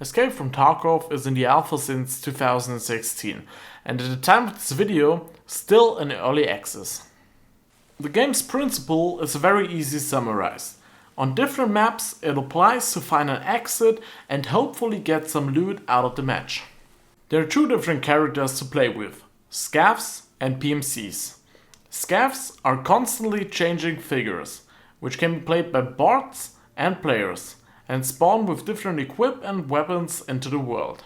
Escape from Tarkov is in the alpha since 2016 and at the time of this video still in early access. The game's principle is very easy summarized. On different maps it applies to find an exit and hopefully get some loot out of the match. There are two different characters to play with, scavs and PMCs. Scavs are constantly changing figures, which can be played by bots and players, and spawn with different equip and weapons into the world.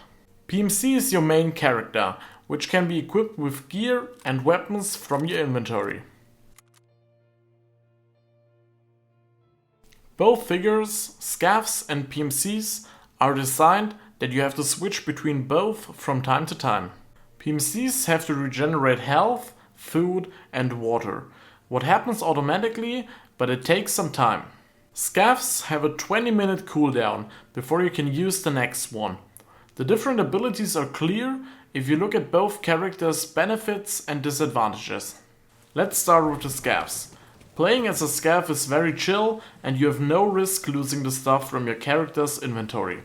PMC is your main character, which can be equipped with gear and weapons from your inventory. Both figures, scavs and PMCs, are designed that you have to switch between both from time to time. PMCs have to regenerate health, food and water. What happens automatically, but it takes some time. Scavs have a 20-minute cooldown before you can use the next one. The different abilities are clear if you look at both characters' benefits and disadvantages. Let's start with the scavs. Playing as a scav is very chill and you have no risk losing the stuff from your character's inventory,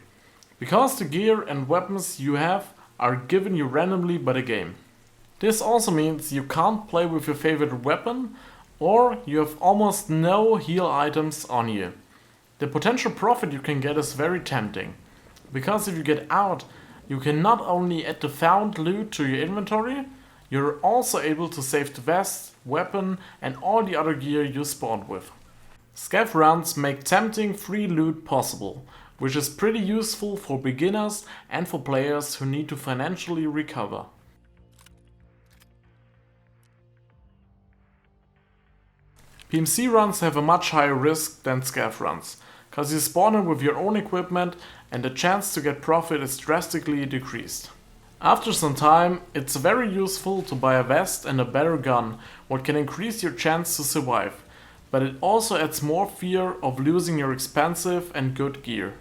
because the gear and weapons you have are given you randomly by the game. This also means you can't play with your favorite weapon, or you have almost no heal items on you. The potential profit you can get is very tempting, because if you get out, you can not only add the found loot to your inventory, you're also able to save the vest, weapon and all the other gear you spawned with. Scav runs make tempting free loot possible, which is pretty useful for beginners and for players who need to financially recover. PMC runs have a much higher risk than scav runs, cause you spawn in with your own equipment and the chance to get profit is drastically decreased. After some time, it's very useful to buy a vest and a better gun, what can increase your chance to survive, but it also adds more fear of losing your expensive and good gear.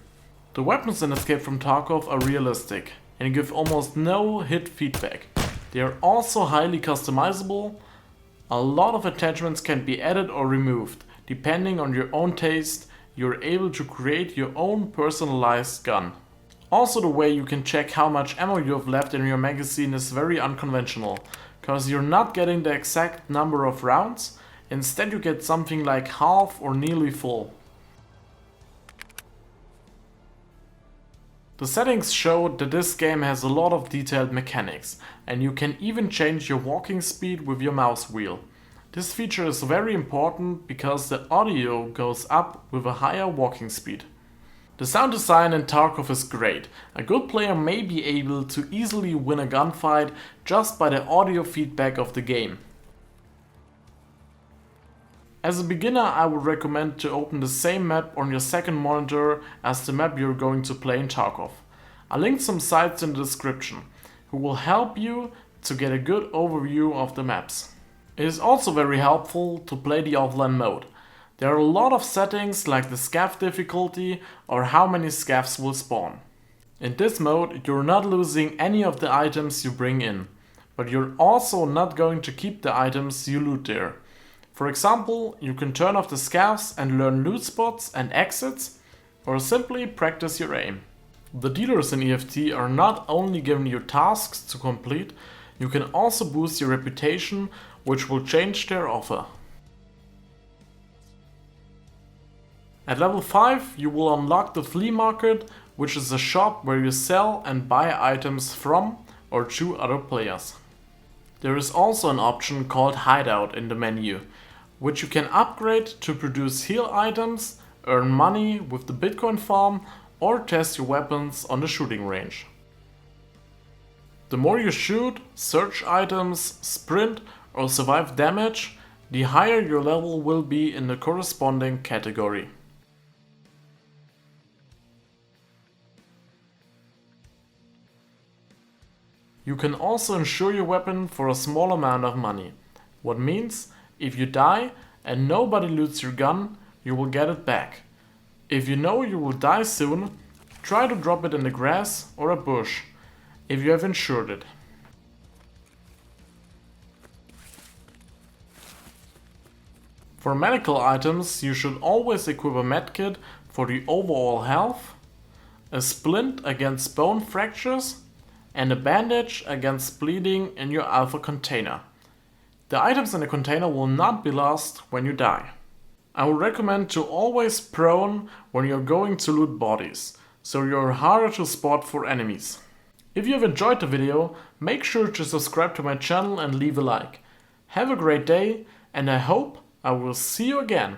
The weapons in Escape from Tarkov are realistic and give almost no hit feedback. They are also highly customizable. A lot of attachments can be added or removed. Depending on your own taste, you're able to create your own personalized gun. Also, the way you can check how much ammo you have left in your magazine is very unconventional, cause you're not getting the exact number of rounds, instead you get something like half or nearly full. The settings show that this game has a lot of detailed mechanics, and you can even change your walking speed with your mouse wheel. This feature is very important because the audio goes up with a higher walking speed. The sound design in Tarkov is great. A good player may be able to easily win a gunfight just by the audio feedback of the game. As a beginner, I would recommend to open the same map on your second monitor as the map you're going to play in Tarkov. I'll link some sites in the description who will help you to get a good overview of the maps. It is also very helpful to play the offline mode. There are a lot of settings like the scav difficulty or how many scavs will spawn. In this mode, you're not losing any of the items you bring in, but you're also not going to keep the items you loot there. For example, you can turn off the scavs and learn loot spots and exits, or simply practice your aim. The dealers in EFT are not only giving you tasks to complete, you can also boost your reputation, which will change their offer. At level 5 you will unlock the flea market, which is a shop where you sell and buy items from or to other players. There is also an option called hideout in the menu, which you can upgrade to produce heal items, earn money with the Bitcoin farm or test your weapons on the shooting range. The more you shoot, search items, sprint or survive damage, the higher your level will be in the corresponding category. You can also insure your weapon for a small amount of money. What means, if you die and nobody loots your gun, you will get it back. If you know you will die soon, try to drop it in the grass or a bush, if you have insured it. For medical items, you should always equip a medkit for the overall health, a splint against bone fractures, and a bandage against bleeding in your alpha container. The items in the container will not be lost when you die. I would recommend to always prone when you're going to loot bodies, so you're harder to spot for enemies. If you have enjoyed the video, make sure to subscribe to my channel and leave a like. Have a great day, and I hope I will see you again.